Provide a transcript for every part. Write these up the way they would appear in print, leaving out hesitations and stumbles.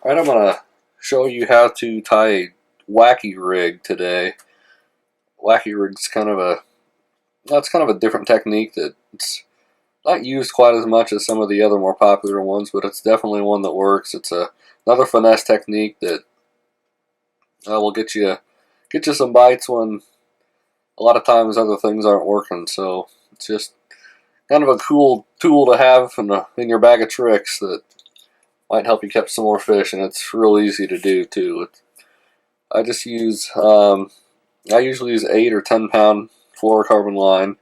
Alright, I'm going to show you how to tie a wacky rig today. Wacky rig's that's kind of a different technique that's not used quite as much as some of the other more popular ones, but it's definitely one that works. It's another finesse technique that will get you some bites when a lot of times other things aren't working. So it's just kind of a cool tool to have in your bag of tricks that might help you catch some more fish, and it's real easy to do too. I just use I usually use 8 or 10 pound fluorocarbon line,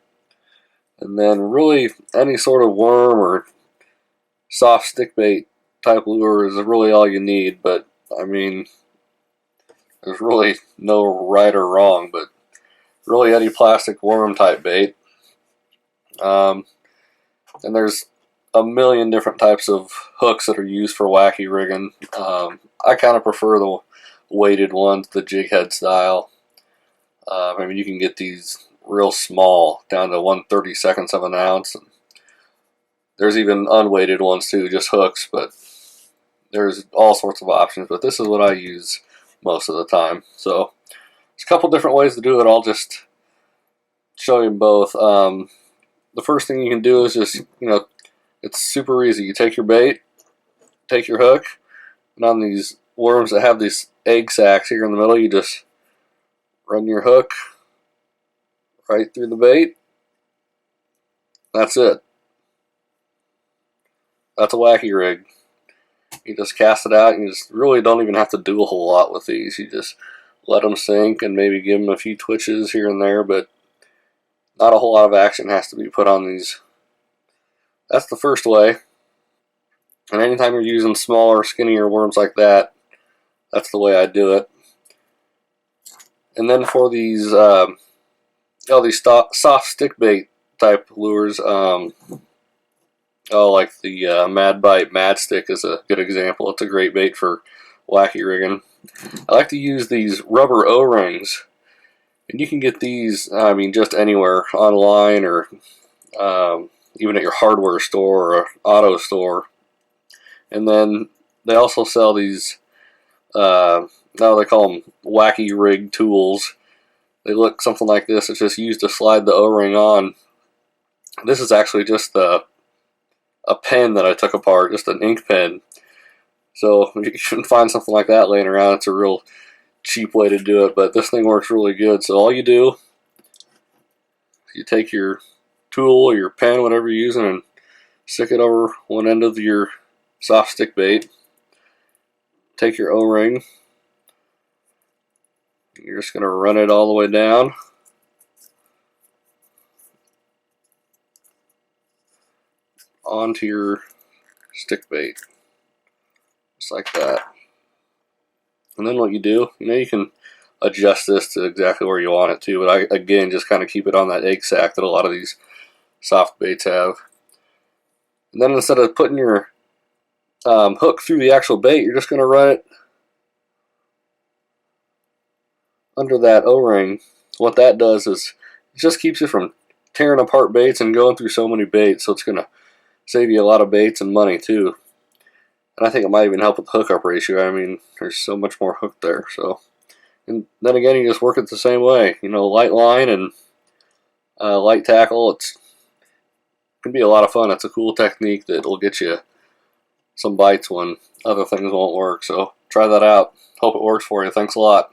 and then really any sort of worm or soft stick bait type lure is really all you need. But I mean, there's really no right or wrong, but really any plastic worm type bait. And there's a million different types of hooks that are used for wacky rigging. I kind of prefer the weighted ones, the jig head style. I mean, you can get these real small, down to 1/32 of an ounce. And there's even unweighted ones too, just hooks. But there's all sorts of options. But this is what I use most of the time. So there's a couple different ways to do it. I'll just show you both. The first thing you can do is just, it's super easy. You take your bait, take your hook, and on these worms that have these egg sacs here in the middle, you just run your hook right through the bait. That's it. That's a wacky rig. You just cast it out, and you just really don't even have to do a whole lot with these. You just let them sink and maybe give them a few twitches here and there, but not a whole lot of action has to be put on these. That's the first way. And anytime you're using smaller, skinnier worms like that, that's the way I do it. And then for these soft stick bait type lures, like the Mad Bite Mad Stick is a good example. It's a great bait for wacky rigging. I like to use these rubber O-rings, and you can get these, just anywhere, online or even at your hardware store or auto store. And then they also sell these, now they call them wacky rig tools. They look something like this. It's just used to slide the O-ring on. This is actually just a pen that I took apart, just an ink pen. So you can find something like that laying around. It's a real cheap way to do it, but this thing works really good. So all you do, you take your tool or your pen, whatever you're using, and stick it over one end of your soft stick bait. Take your O-ring. You're just going to run it all the way down. Onto your stick bait. Just like that. And then what you do, you can adjust this to exactly where you want it to, but I, again, just kind of keep it on that egg sac that a lot of these soft baits have. And then instead of putting your hook through the actual bait, you're just going to run it under that O-ring. What that does is it just keeps you from tearing apart baits and going through so many baits, so it's going to save you a lot of baits and money too. And I think it might even help with the hookup ratio. I mean, there's so much more hook there. So, and then again, you just work it the same way. Light line and light tackle. It can be a lot of fun. It's a cool technique that will get you some bites when other things won't work. So try that out. Hope it works for you. Thanks a lot.